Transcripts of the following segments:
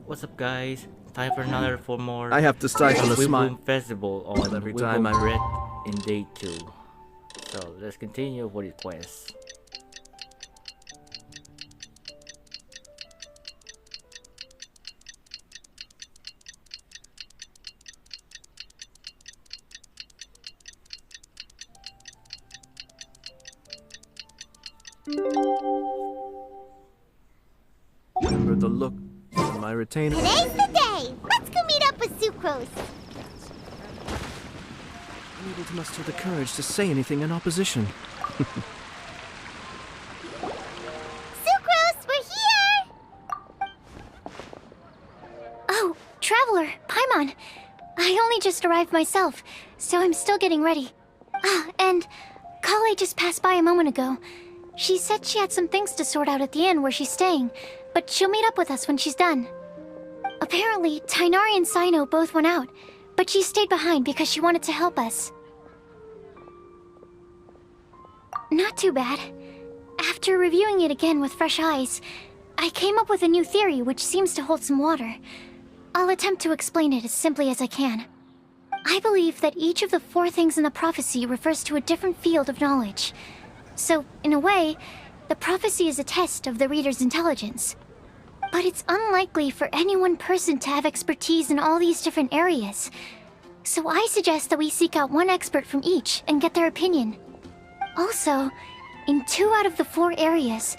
What's up, guys? Time for another for more I have to stifle a smile Windblume Festival on every time Windblume I Red in day 2. So let's continue for the quest. remember the look on my retainer. Today's the day! Let's go meet up with Sucrose! I'm able to muster the courage to say anything in opposition. Sucrose, we're here! Oh, Traveler, Paimon. I only just arrived myself, so I'm still getting ready. Ah, and Kale just passed by a moment ago. She said she had some things to sort out at the inn where she's staying, but she'll meet up with us when she's done. Apparently, Tainari and Sino both went out, but she stayed behind because she wanted to help us. Not too bad. After reviewing it again with fresh eyes, I came up with a new theory which seems to hold some water. I'll attempt to explain it as simply as I can. I believe that each of the 4 things in the prophecy refers to a different field of knowledge. So, in a way, the prophecy is a test of the reader's intelligence. But it's unlikely for any one person to have expertise in all these different areas. So I suggest that we seek out one expert from each and get their opinion. Also, in 2 out of the 4 areas,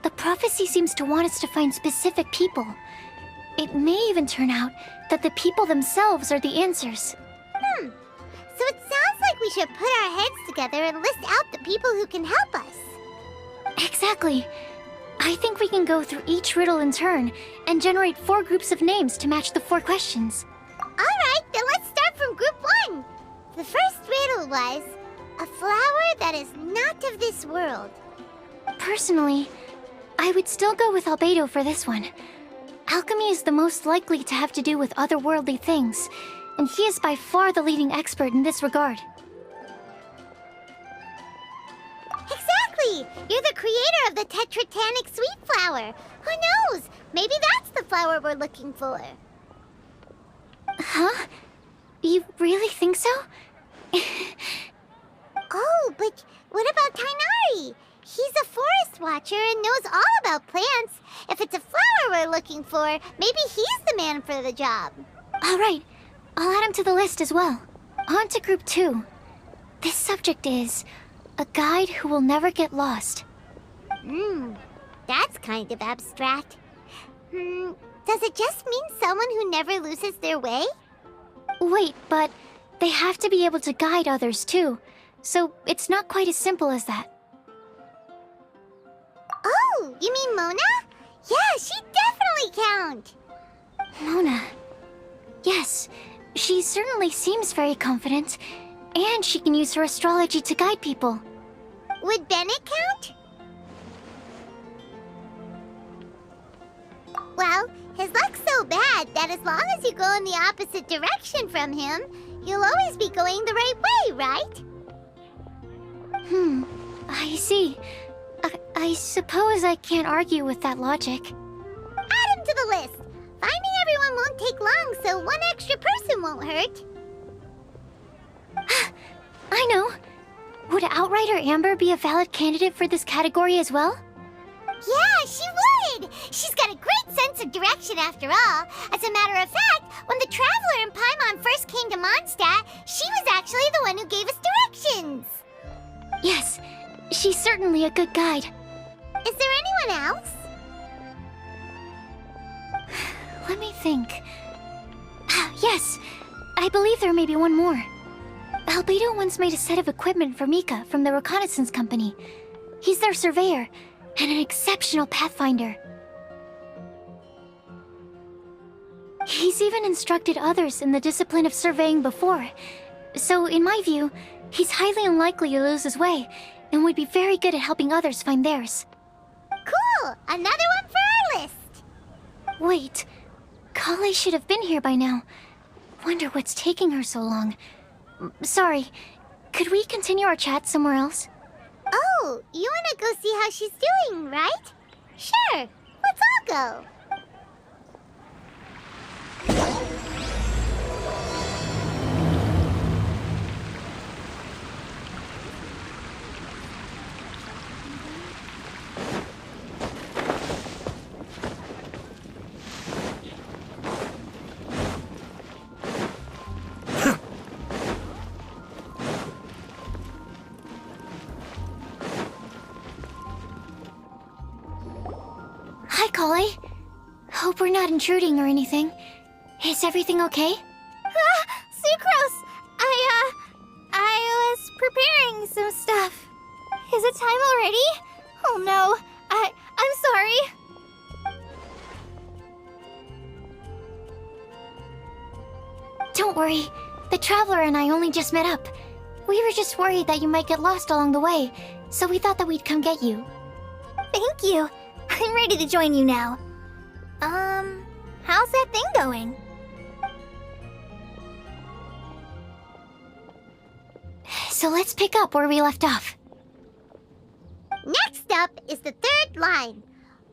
the prophecy seems to want us to find specific people. It may even turn out that the people themselves are the answers. So it sounds like we should put our heads together and list out the people who can help us. Exactly. I think we can go through each riddle in turn and generate 4 groups of names to match the 4 questions. Alright, then let's start from group 1. The first riddle was, a flower that is not of this world. Personally, I would still go with Albedo for this one. Alchemy is the most likely to have to do with otherworldly things, and he is by far the leading expert in this regard. Exactly! You're the creator of the Tetratanic sweet flower. Who knows? Maybe that's the flower we're looking for. Huh? You really think so? Oh, but what about Tainari? He's a forest watcher and knows all about plants. If it's a flower we're looking for, maybe he's the man for the job. Alright, I'll add him to the list as well. On to group 2. This subject is a guide who will never get lost. That's kind of abstract. Does it just mean someone who never loses their way? Wait, but they have to be able to guide others too, so it's not quite as simple as that. Oh, you mean Mona? Yeah, she definitely count. Mona. Yes, she certainly seems very confident, and she can use her astrology to guide people. Would Bennett count? Well, his luck's so bad that as long as you go in the opposite direction from him, you'll always be going the right way, right? I see. I suppose I can't argue with that logic. Add him to the list. Finding everyone won't take long, so one extra person won't hurt. I know. Would Outrider Amber be a valid candidate for this category as well? Yeah, she would! She's got a great sense of direction after all. As a matter of fact, when the Traveler and Paimon first came to Mondstadt, she was actually the one who gave us directions. Yes, she's certainly a good guide. Is there anyone else? Let me think. Yes, I believe there may be one more. Albedo once made a set of equipment for Mika from the reconnaissance company. He's their surveyor, and an exceptional pathfinder. He's even instructed others in the discipline of surveying before. So, in my view, he's highly unlikely to lose his way, and would be very good at helping others find theirs. Cool! Another one for our list! Wait, Kale should have been here by now. Wonder what's taking her so long. Sorry, could we continue our chat somewhere else? Oh, you wanna go see how she's doing, right? Sure, let's all go. Kale. Hope we're not intruding or anything. Is everything okay? Sucrose! I was preparing some stuff. Is it time already? Oh no, I'm sorry. Don't worry. The Traveler and I only just met up. We were just worried that you might get lost along the way, so we thought that we'd come get you. Thank you. I'm ready to join you now. How's that thing going? So let's pick up where we left off. Next up is the third line.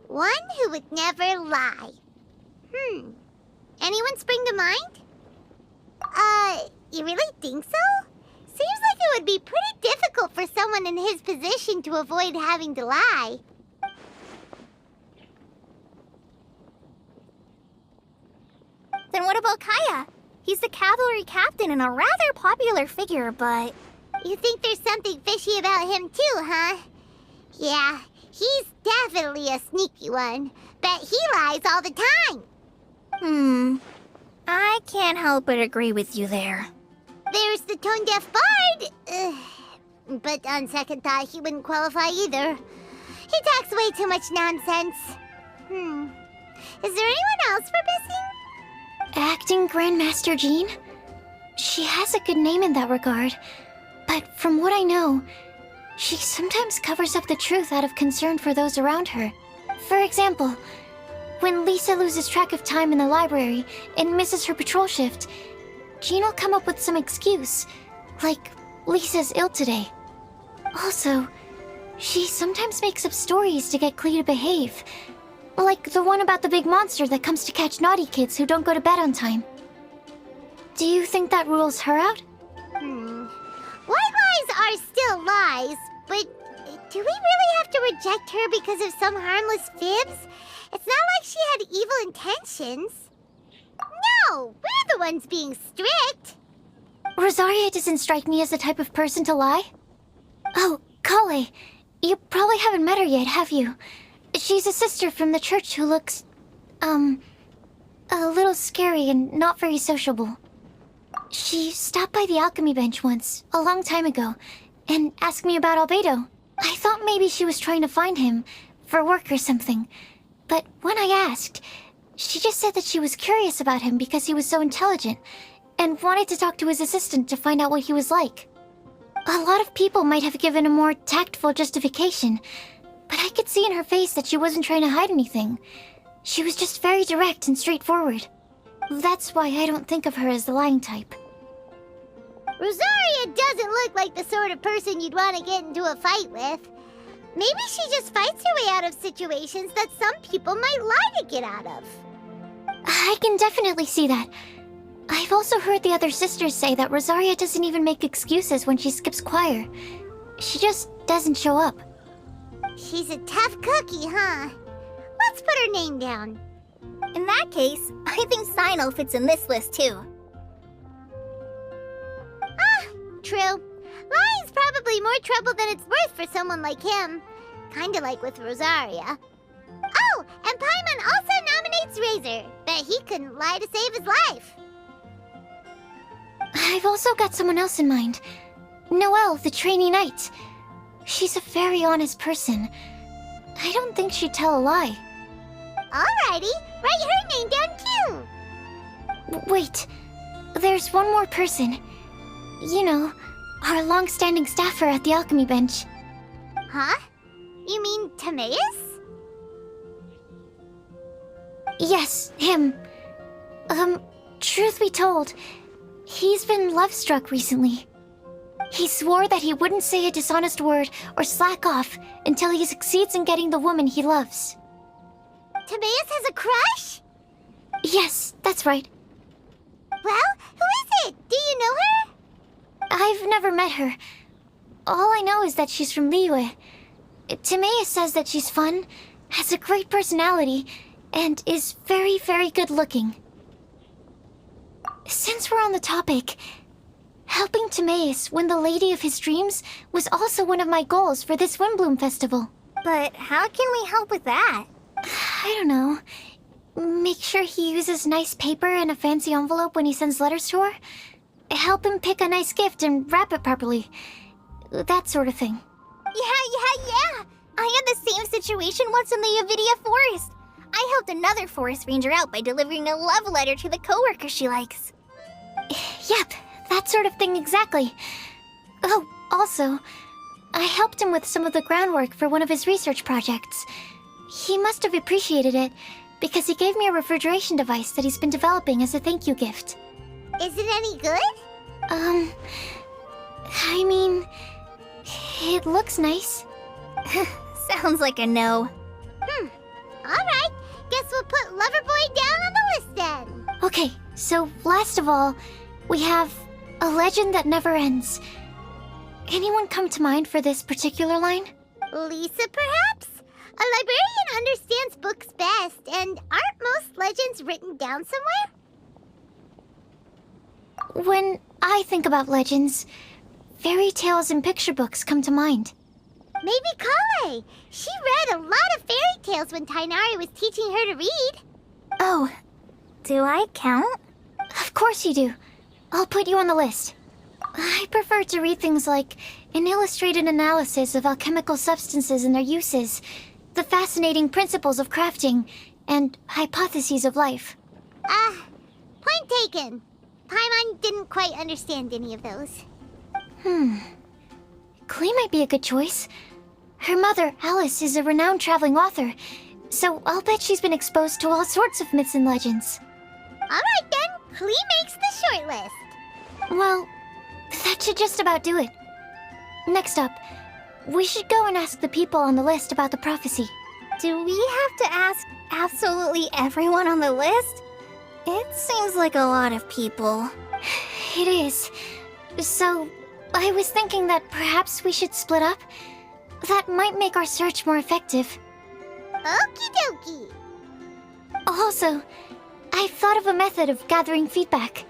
One who would never lie. Anyone spring to mind? You really think so? Seems like it would be pretty difficult for someone in his position to avoid having to lie. Then what about Kaya? He's the cavalry captain and a rather popular figure, but... You think there's something fishy about him too, huh? Yeah, he's definitely a sneaky one. Bet he lies all the time. I can't help but agree with you there. There's the tone-deaf bard. But on second thought, he wouldn't qualify either. He talks way too much nonsense. Is there anyone else we're missing? Acting Grandmaster Jean? She has a good name in that regard. But from what I know, she sometimes covers up the truth out of concern for those around her. For example, when Lisa loses track of time in the library and misses her patrol shift, Jean will come up with some excuse, like Lisa's ill today. Also, she sometimes makes up stories to get Klee to behave, like the one about the big monster that comes to catch naughty kids who don't go to bed on time. Do you think that rules her out? White lies are still lies, but do we really have to reject her because of some harmless fibs? It's not like she had evil intentions. No, we're the ones being strict. Rosaria doesn't strike me as the type of person to lie. Oh, Kale, you probably haven't met her yet, have you? She's a sister from the church who looks, a little scary and not very sociable. She stopped by the alchemy bench once, a long time ago, and asked me about Albedo. I thought maybe she was trying to find him, for work or something. But when I asked, she just said that she was curious about him because he was so intelligent, and wanted to talk to his assistant to find out what he was like. A lot of people might have given a more tactful justification, but I could see in her face that she wasn't trying to hide anything. She was just very direct and straightforward. That's why I don't think of her as the lying type. Rosaria doesn't look like the sort of person you'd want to get into a fight with. Maybe she just fights her way out of situations that some people might lie to get out of. I can definitely see that. I've also heard the other sisters say that Rosaria doesn't even make excuses when she skips choir. She just doesn't show up. She's a tough cookie, huh? Let's put her name down. In that case, I think Sino fits in this list too. True. Lying's probably more trouble than it's worth for someone like him. Kinda like with Rosaria. Oh, and Paimon also nominates Razor. Bet he couldn't lie to save his life. I've also got someone else in mind. Noelle, the trainee knight. She's a very honest person. I don't think she'd tell a lie. Alrighty, write her name down too. Wait, there's one more person. You know, our long-standing staffer at the alchemy bench. Huh? You mean Timaeus? Yes, him. Truth be told, he's been love-struck recently. He swore that he wouldn't say a dishonest word or slack off until he succeeds in getting the woman he loves. Timaeus has a crush? Yes, that's right. Well, who is it? Do you know her? I've never met her. All I know is that she's from Liyue. Timaeus says that she's fun, has a great personality, and is very, very good looking. Since we're on the topic, helping Timaeus win the lady of his dreams was also one of my goals for this Windblume festival. But how can we help with that? I don't know. Make sure he uses nice paper and a fancy envelope when he sends letters to her. Help him pick a nice gift and wrap it properly. That sort of thing. Yeah. I had the same situation once in the Avidia Forest. I helped another forest ranger out by delivering a love letter to the coworker she likes. Yep, that sort of thing exactly. Oh, also, I helped him with some of the groundwork for one of his research projects. He must have appreciated it, because he gave me a refrigeration device that he's been developing as a thank you gift. Is it any good? I mean, it looks nice. Sounds like a no. Alright, guess we'll put Loverboy down on the list then. Okay, so last of all, we have a legend that never ends. Anyone come to mind for this particular line? Lisa, perhaps? A librarian understands books best, and aren't most legends written down somewhere? When I think about legends, fairy tales and picture books come to mind. Maybe Kale. She read a lot of fairy tales when Tainari was teaching her to read. Oh, Do I count? of course you do. I'll put you on the list. I prefer to read things like an illustrated analysis of alchemical substances and their uses, the fascinating principles of crafting, and hypotheses of life. Point taken. Paimon didn't quite understand any of those. Klee might be a good choice. Her mother, Alice, is a renowned traveling author, so I'll bet she's been exposed to all sorts of myths and legends. Alright then, Klee makes the short list. Well, that should just about do it. Next up, we should go and ask the people on the list about the prophecy. Do we have to ask absolutely everyone on the list? It seems like a lot of people. It is. So, I was thinking that perhaps we should split up. That might make our search more effective. Okie dokie. Also, I've thought of a method of gathering feedback.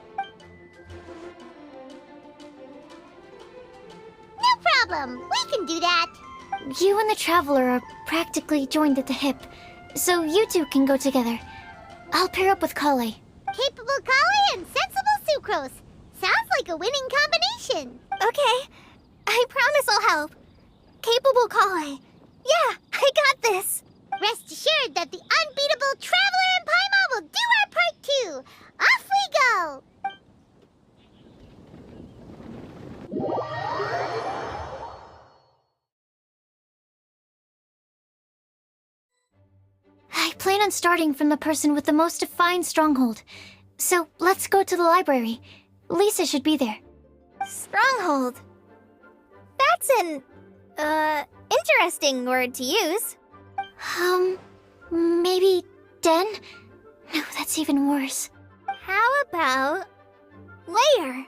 No problem, we can do that. You and the Traveler are practically joined at the hip, so you two can go together. I'll pair up with Kale. Capable Kale and sensible Sucrose. Sounds like a winning combination. Okay, I promise I'll help. Capable Kale. Yeah, I got this. Rest assured that the unbeatable Traveler and Paimon will do our part too. Off we go. I plan on starting from the person with the most defined stronghold. So let's go to the library. Lisa should be there. Stronghold. That's an, interesting word to use. Maybe den? No, that's even worse. How about layer?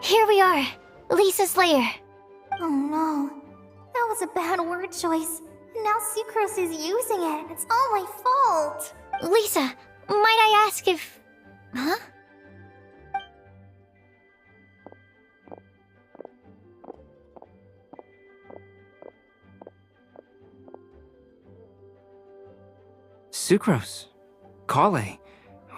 Here we are, Lisa's lair. Oh no, that was a bad word choice. Now Sucrose is using it. It's all my fault. Lisa, might I ask if... Huh? Sucrose. Kale.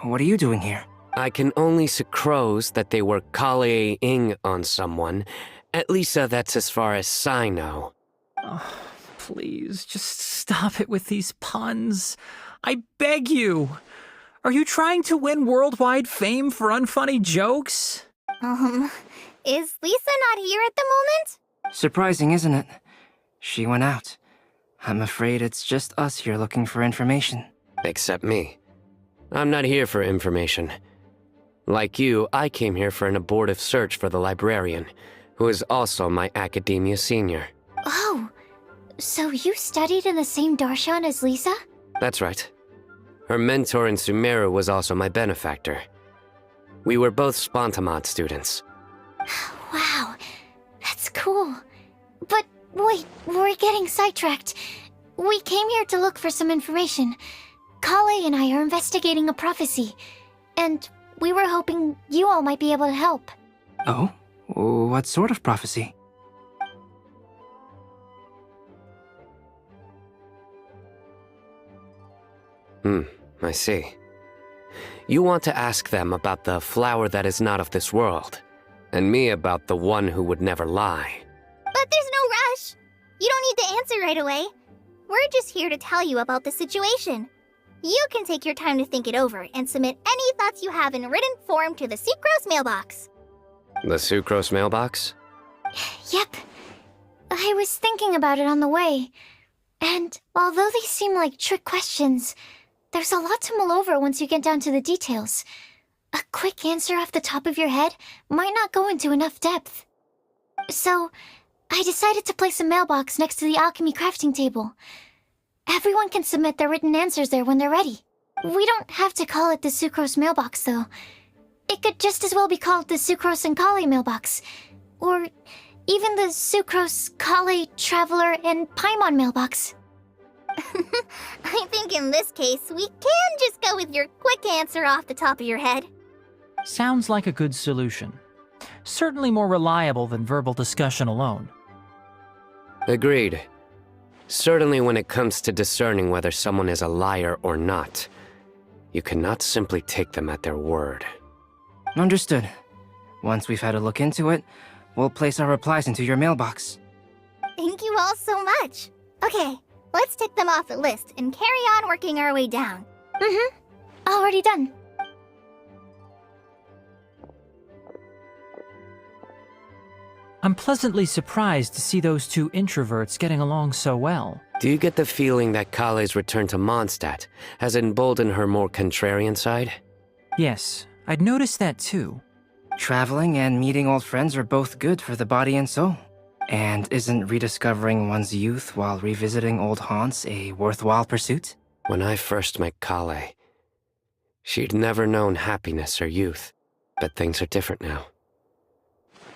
What are you doing here? I can only sucrose that they were Kale-ing on someone. At least that's as far as I know. Oh, please, just stop it with these puns. I beg you. Are you trying to win worldwide fame for unfunny jokes? Is Lisa not here at the moment? Surprising, isn't it? She went out. I'm afraid it's just us here looking for information. Except me. I'm not here for information. Like you, I came here for an abortive search for the librarian, who is also my academia senior. Oh, so you studied in the same darshan as Lisa? That's right. Her mentor in Sumeru was also my benefactor. We were both Spontamod students. Wow, that's cool. But Wait, we're getting sidetracked. We came here to look for some information. Kale and I are investigating a prophecy, and we were hoping you all might be able to help. Oh? What sort of prophecy? I see. You want to ask them about the flower that is not of this world, and me about the one who would never lie. But there's no rush. You don't need to answer right away. We're just here to tell you about the situation. You can take your time to think it over and submit any thoughts you have in written form to the Sucrose mailbox. The Sucrose mailbox? Yep. I was thinking about it on the way. And although they seem like trick questions, there's a lot to mull over once you get down to the details. A quick answer off the top of your head might not go into enough depth. So, I decided to place a mailbox next to the alchemy crafting table. Everyone can submit their written answers there when they're ready. We don't have to call it the Sucrose mailbox, though. It could just as well be called the Sucrose and Kale mailbox. Or even the Sucrose, Kale, Traveler, and Paimon mailbox. I think in this case, we can just go with your quick answer off the top of your head. Sounds like a good solution. Certainly more reliable than verbal discussion alone. Agreed. Certainly when it comes to discerning whether someone is a liar or not, you cannot simply take them at their word. Understood. Once we've had a look into it, we'll place our replies into your mailbox. Thank you all so much. Okay, let's tick them off the list and carry on working our way down. Already done. I'm pleasantly surprised to see those two introverts getting along so well. Do you get the feeling that Kale's return to Mondstadt has emboldened her more contrarian side? Yes, I'd noticed that too. Traveling and meeting old friends are both good for the body and soul. And isn't rediscovering one's youth while revisiting old haunts a worthwhile pursuit? When I first met Kale, she'd never known happiness or youth, but things are different now.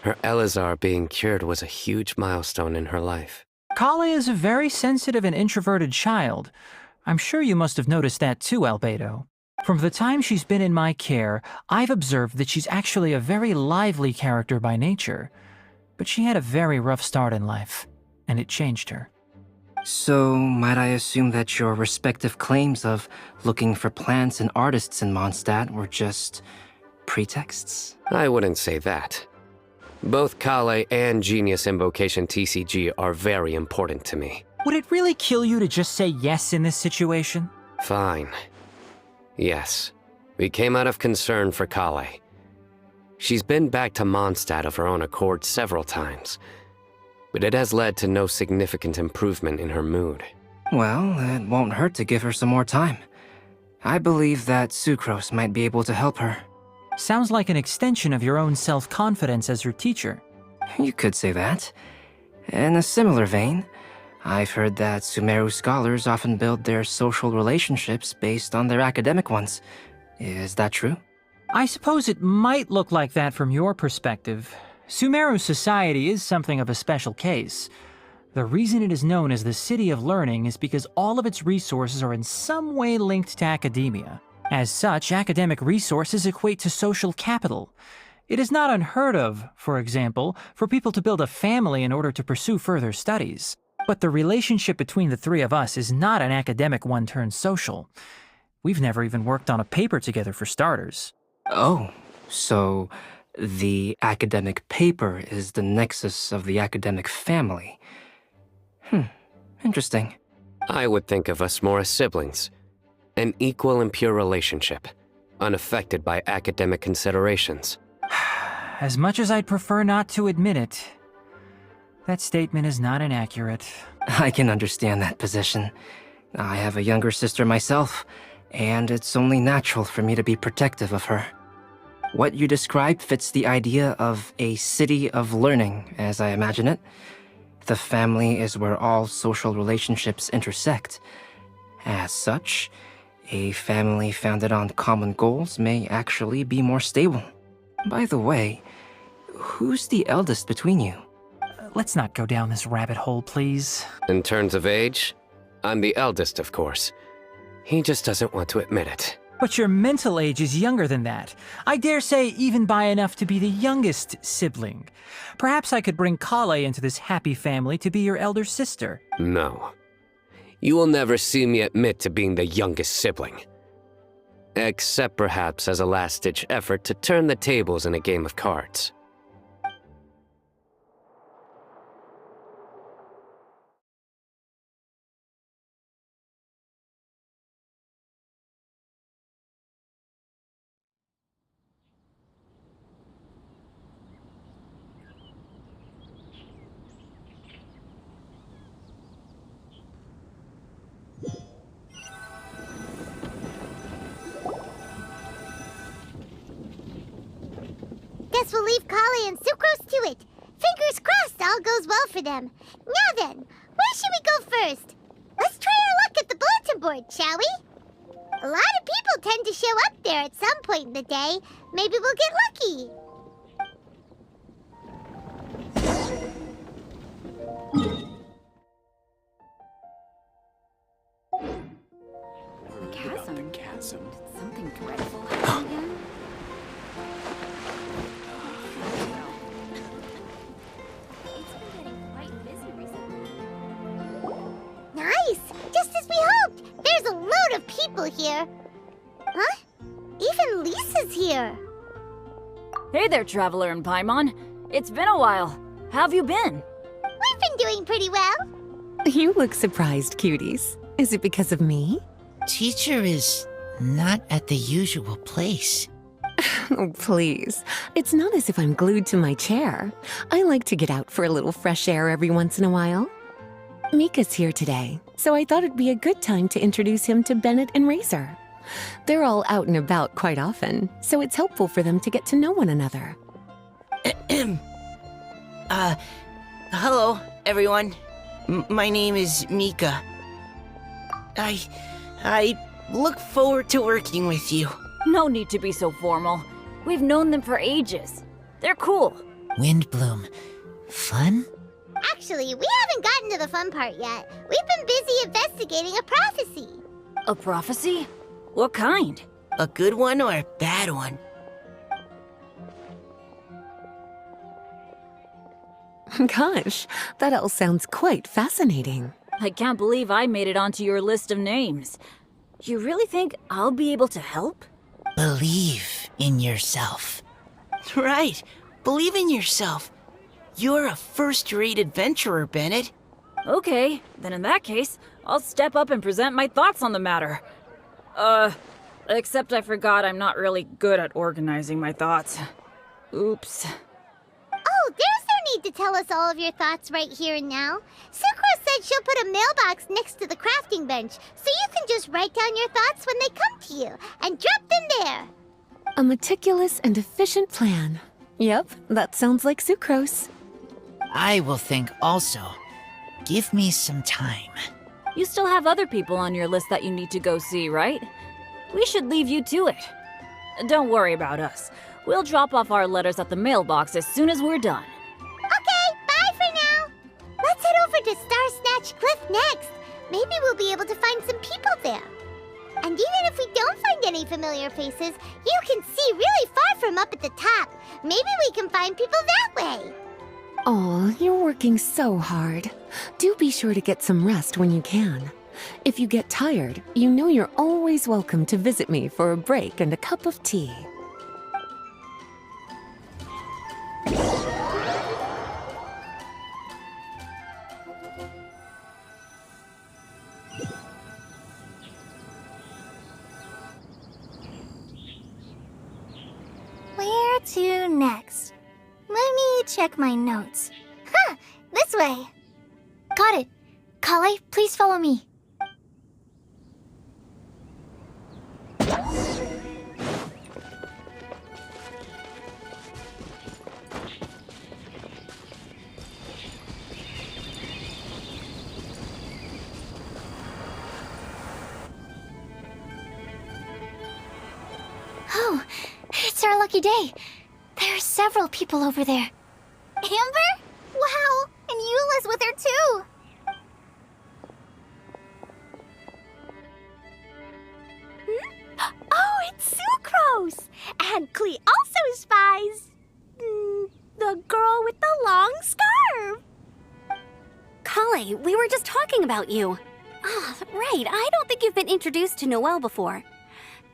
Her Elazar being cured was a huge milestone in her life. Kale is a very sensitive and introverted child. I'm sure you must have noticed that too, Albedo. From the time she's been in my care, I've observed that she's actually a very lively character by nature. But she had a very rough start in life, and it changed her. So, might I assume that your respective claims of looking for plants and artists in Mondstadt were just pretexts? I wouldn't say that. Both Kale and Genius Invocation TCG are very important to me. Would it really kill you to just say yes in this situation? Fine. Yes. We came out of concern for Kale. She's been back to Mondstadt of her own accord several times, but it has led to no significant improvement in her mood. Well, it won't hurt to give her some more time. I believe that Sucrose might be able to help her. Sounds like an extension of your own self-confidence as her teacher. You could say that. In a similar vein, I've heard that Sumeru scholars often build their social relationships based on their academic ones. Is that true? I suppose it might look like that from your perspective. Sumeru society is something of a special case. The reason it is known as the City of Learning is because all of its resources are in some way linked to academia. As such, academic resources equate to social capital. It is not unheard of, for example, for people to build a family in order to pursue further studies. But the relationship between the three of us is not an academic one turned social. We've never even worked on a paper together for starters. Oh, so the academic paper is the nexus of the academic family. Interesting. I would think of us more as siblings. An equal and pure relationship, unaffected by academic considerations. As much as I'd prefer not to admit it, that statement is not inaccurate. I can understand that position. I have a younger sister myself, and it's only natural for me to be protective of her. What you describe fits the idea of a city of learning, as I imagine it. The family is where all social relationships intersect. As such, a family founded on common goals may actually be more stable. By the way, who's the eldest between you? let's not go down this rabbit hole, please. In terms of age, I'm the eldest, of course. He just doesn't want to admit it. But your mental age is younger than that. I dare say even by enough to be the youngest sibling. Perhaps I could bring Kale into this happy family to be your elder sister. No. You will never see me admit to being the youngest sibling. Except perhaps as a last-ditch effort to turn the tables in a game of cards. Guess we'll leave Kale and Sucrose to it. Fingers crossed all goes well for them. Now then, where should we go first? Let's try our luck at the bulletin board, shall we? A lot of people tend to show up there at some point in the day. Maybe we'll get lucky. The chasm. Did something dreadful happen again? It's been getting quite busy recently. Nice! Just as we hoped! There's a load of people here. Huh? Even Lisa's here. Hey there, Traveler and Paimon. It's been a while. How have you been? We've been doing pretty well. You look surprised, cuties. Is it because of me? Teacher is not at the usual place. Oh, please. It's not as if I'm glued to my chair. I like to get out for a little fresh air every once in a while. Mika's here today, so I thought it'd be a good time to introduce him to Bennett and Razor. They're all out and about quite often, so it's helpful for them to get to know one another. Hello, everyone. My name is Mika. I look forward to working with you. No need to be so formal. We've known them for ages. They're cool. Windblume. Fun? Actually, we haven't gotten to the fun part yet. We've been busy investigating a prophecy. A prophecy? What kind? A good one or a bad one? Gosh, that all sounds quite fascinating. I can't believe I made it onto your list of names. You really think I'll be able to help? Believe in yourself. Right. Believe in yourself. You're a first-rate adventurer, Bennett. Okay, then in that case, I'll step up and present my thoughts on the matter. Except I forgot I'm not really good at organizing my thoughts. Oops. Oh, there's no need to tell us all of your thoughts right here and now. Sucrose said she'll put a mailbox next to the crafting bench, so you can just write down your thoughts when they come to you, and drop them there. A meticulous and efficient plan. Yep, that sounds like Sucrose. I will think also. Give me some time. You still have other people on your list that you need to go see, right? We should leave you to it. Don't worry about us. We'll drop off our letters at the mailbox as soon as we're done. Okay, bye for now. Let's head over to Star Snatch Cliff next. Maybe we'll be able to find some people there. And even if we don't find any familiar faces, you can see really far from up at the top. Maybe we can find people that way. Aw, you're working so hard. Do be sure to get some rest when you can. If you get tired, you know you're always welcome to visit me for a break and a cup of tea. Where to next? Let me check my notes. Huh, this way. Got it. Kale, please follow me. Oh, it's our lucky day. There are several people over there. Amber? Wow, And Eula's with her too! Oh, it's Sucrose! And Klee also spies... the girl with the long scarf! Kale, we were just talking about you. Ah, right, I don't think you've been introduced to Noelle before.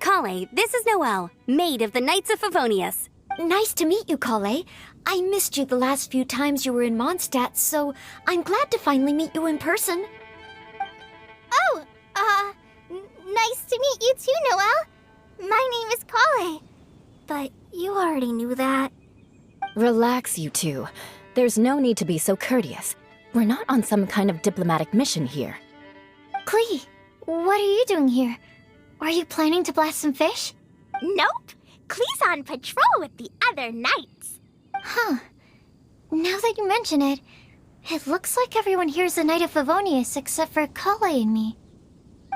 Kale, this is Noelle, maid of the Knights of Favonius. Nice to meet you, Kale. I missed you the last few times you were in Mondstadt, so I'm glad to finally meet you in person. Oh, nice to meet you too, Noelle. My name is Kale. But you already knew that. Relax, you two. There's no need to be so courteous. We're not on some kind of diplomatic mission here. Klee, what are you doing here? Are you planning to blast some fish? Nope. Klee's on patrol with the other knights. Huh. Now that you mention it, it looks like everyone here is a Knight of Favonius except for Kale and me.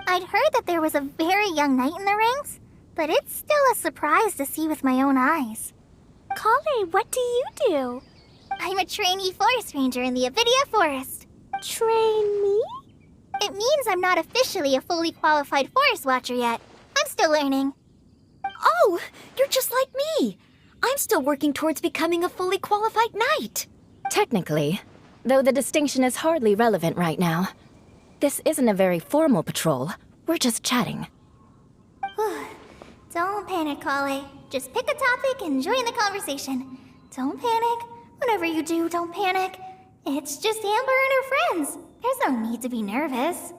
I'd heard that there was a very young knight in the ranks, but it's still a surprise to see with my own eyes. Kale, what do you do? I'm a trainee forest ranger in the Avidia Forest. Trainee? It means I'm not officially a fully qualified forest watcher yet. I'm still learning. Oh, you're just like me. I'm still working towards becoming a fully qualified knight. Technically, though the distinction is hardly relevant right now. This isn't a very formal patrol. We're just chatting. Don't panic, Kale. Just pick a topic and join the conversation. Don't panic. Whatever you do, don't panic. It's just Amber and her friends. There's no need to be nervous.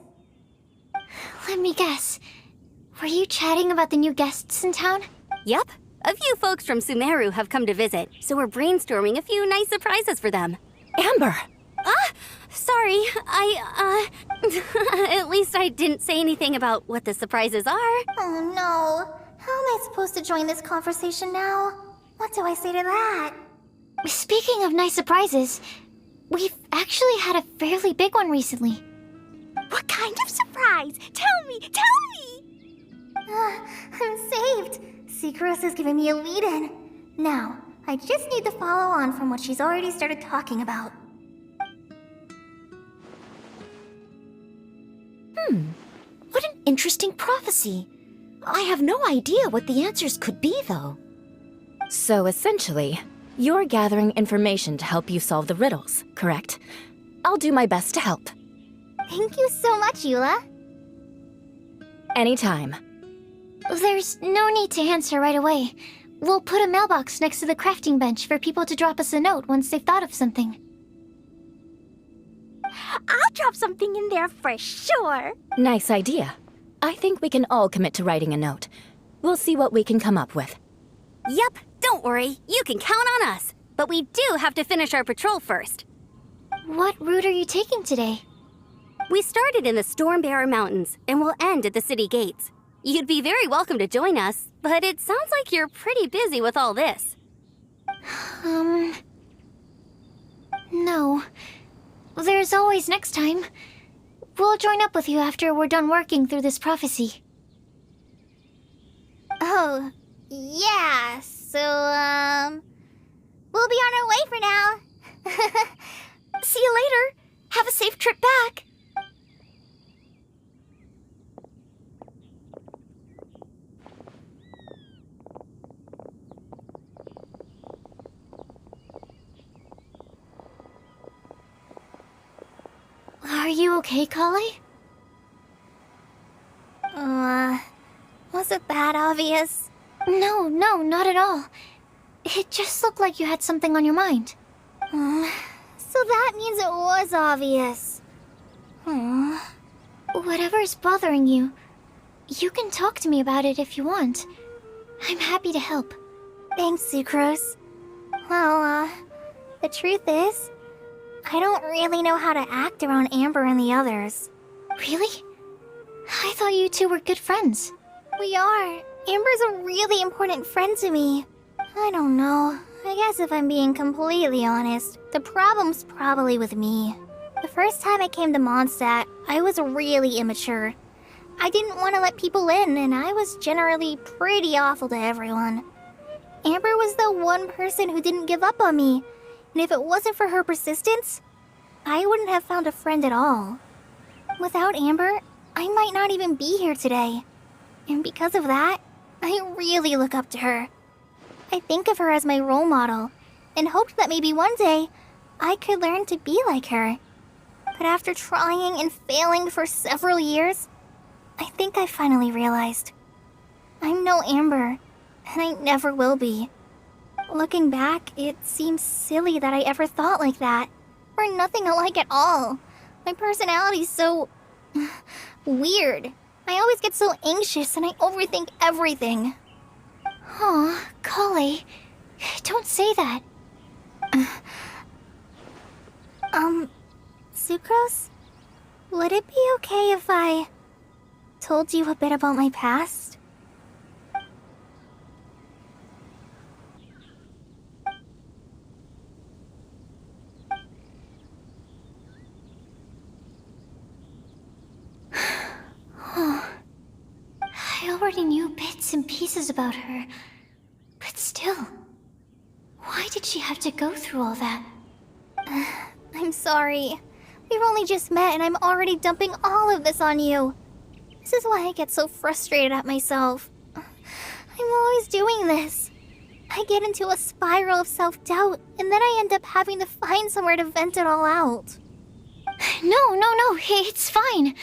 Let me guess. Were you chatting about the new guests in town? Yep. A few folks from Sumeru have come to visit, so we're brainstorming a few nice surprises for them. Amber! Sorry, at least I didn't say anything about what the surprises are. Oh no. How am I supposed to join this conversation now? What do I say to that? Speaking of nice surprises, we've actually had a fairly big one recently. What kind of surprise? Tell me! I'm saved. Sucrose has given me a lead-in. Now, I just need to follow on from what she's already started talking about. What an interesting prophecy. I have no idea what the answers could be, though. So essentially, you're gathering information to help you solve the riddles, correct? I'll do my best to help. Thank you so much, Eula. Anytime. There's no need to answer right away. We'll put a mailbox next to the crafting bench for people to drop us a note once they've thought of something. I'll drop something in there for sure. Nice idea. I think we can all commit to writing a note. We'll see what we can come up with. Yep, don't worry, you can count on us. But we do have to finish our patrol first. What route are you taking today? We started in the Stormbearer Mountains, and we'll end at the city gates. You'd be very welcome to join us, but it sounds like you're pretty busy with all this. No. There's always next time. We'll join up with you after we're done working through this prophecy. Oh, yeah, so, we'll be on our way for now. See you later. Have a safe trip back. Are you okay, Kale? Was it that obvious? No, not at all. It just looked like you had something on your mind. So that means it was obvious. Whatever's bothering you, you can talk to me about it if you want. I'm happy to help. Thanks, Sucrose. Well, the truth is, I don't really know how to act around Amber and the others. Really? I thought you two were good friends. We are. Amber's a really important friend to me. I don't know. I guess if I'm being completely honest, the problem's probably with me. The first time I came to Mondstadt, I was really immature. I didn't want to let people in, and I was generally pretty awful to everyone. Amber was the one person who didn't give up on me, and if it wasn't for her persistence, I wouldn't have found a friend at all. Without Amber, I might not even be here today. And because of that, I really look up to her. I think of her as my role model, and hoped that maybe one day, I could learn to be like her. But after trying and failing for several years, I think I finally realized. I'm no Amber, and I never will be. Looking back, it seems silly that I ever thought like that. We're nothing alike at all. My personality's so... weird. I always get so anxious and I overthink everything. Aw, Kale, don't say that. Sucrose? Would it be okay if I told you a bit about my past? I already knew bits and pieces about her, but still, why did she have to go through all that? I'm sorry. We've only just met and I'm already dumping all of this on you. This is why I get so frustrated at myself. I'm always doing this. I get into a spiral of self-doubt and then I end up having to find somewhere to vent it all out. No, it's fine.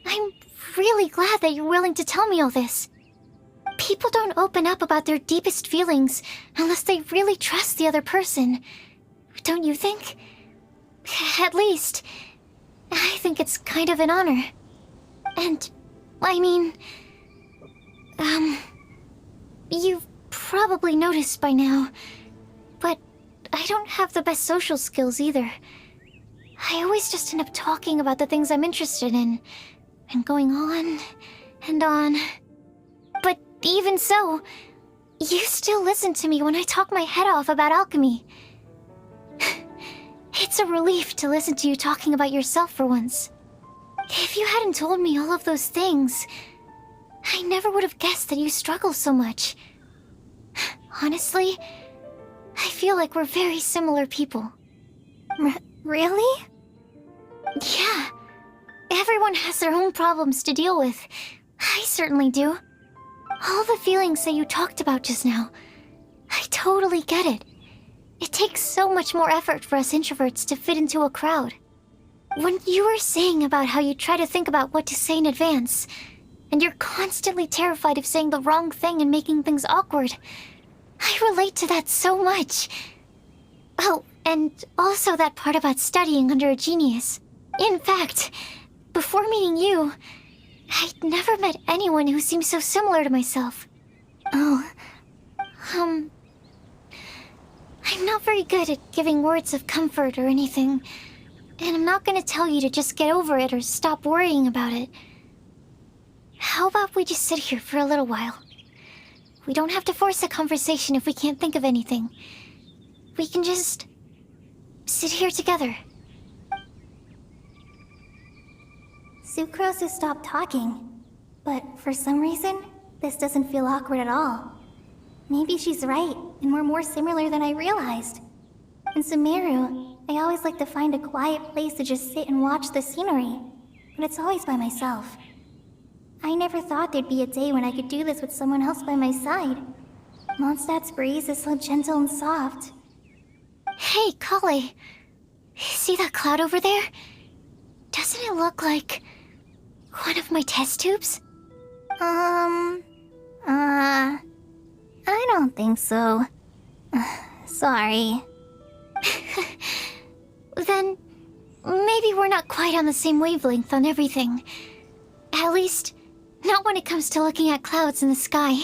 I'm really glad that you're willing to tell me all this. People don't open up about their deepest feelings unless they really trust the other person. Don't you think? At least, I think it's kind of an honor. And, I mean... you've probably noticed by now, but I don't have the best social skills either. I always just end up talking about the things I'm interested in, and going on and on. But even so, you still listen to me when I talk my head off about alchemy. It's a relief to listen to you talking about yourself for once. If you hadn't told me all of those things, I never would have guessed that you struggle so much. Honestly, I feel like we're very similar people. Really? Yeah. Everyone has their own problems to deal with. I certainly do. All the feelings that you talked about just now, I totally get it. It takes so much more effort for us introverts to fit into a crowd. When you were saying about how you try to think about what to say in advance, and you're constantly terrified of saying the wrong thing and making things awkward, I relate to that so much. Oh, and also that part about studying under a genius. In fact, before meeting you, I'd never met anyone who seemed so similar to myself. Oh. I'm not very good at giving words of comfort or anything, and I'm not gonna tell you to just get over it or stop worrying about it. How about we just sit here for a little while? We don't have to force a conversation if we can't think of anything. We can just sit here together. Sucrose has stopped talking, but for some reason, this doesn't feel awkward at all. Maybe she's right, and we're more similar than I realized. In Sumeru, I always like to find a quiet place to just sit and watch the scenery, but it's always by myself. I never thought there'd be a day when I could do this with someone else by my side. Mondstadt's breeze is so gentle and soft. Hey, Kale. See that cloud over there? Doesn't it look like one of my test tubes? I don't think so. Sorry. Then, maybe we're not quite on the same wavelength on everything. At least, not when it comes to looking at clouds in the sky.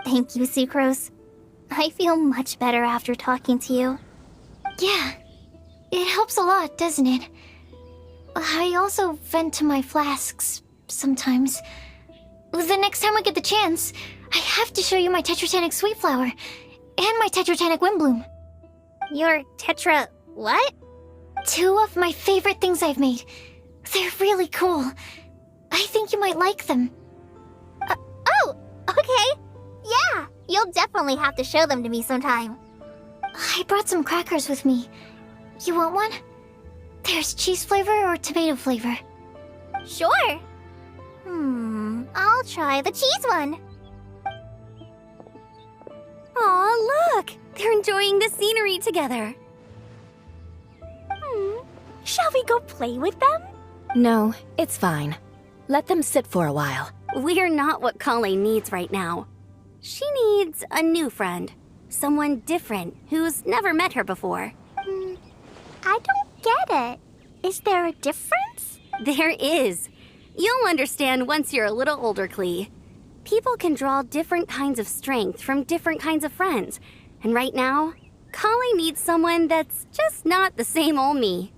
Thank you, Sucrose. I feel much better after talking to you. Yeah, it helps a lot, doesn't it? I also vent to my flasks sometimes. The next time I get the chance, I have to show you my Tetratanic Sweet Flower and my Tetratanic Windblume. Your Tetra... what? 2 of my favorite things I've made. They're really cool. I think you might like them. Oh, okay. Yeah, you'll definitely have to show them to me sometime. I brought some crackers with me. You want one? There's cheese flavor or tomato flavor. Sure. I'll try the cheese one. Aw, look! They're enjoying the scenery together. Shall we go play with them? No, it's fine. Let them sit for a while. We're not what Kale needs right now. She needs a new friend. Someone different who's never met her before. I don't get it. Is there a difference? There is. You'll understand once you're a little older, Klee. People can draw different kinds of strength from different kinds of friends. And right now, Kale needs someone that's just not the same old me.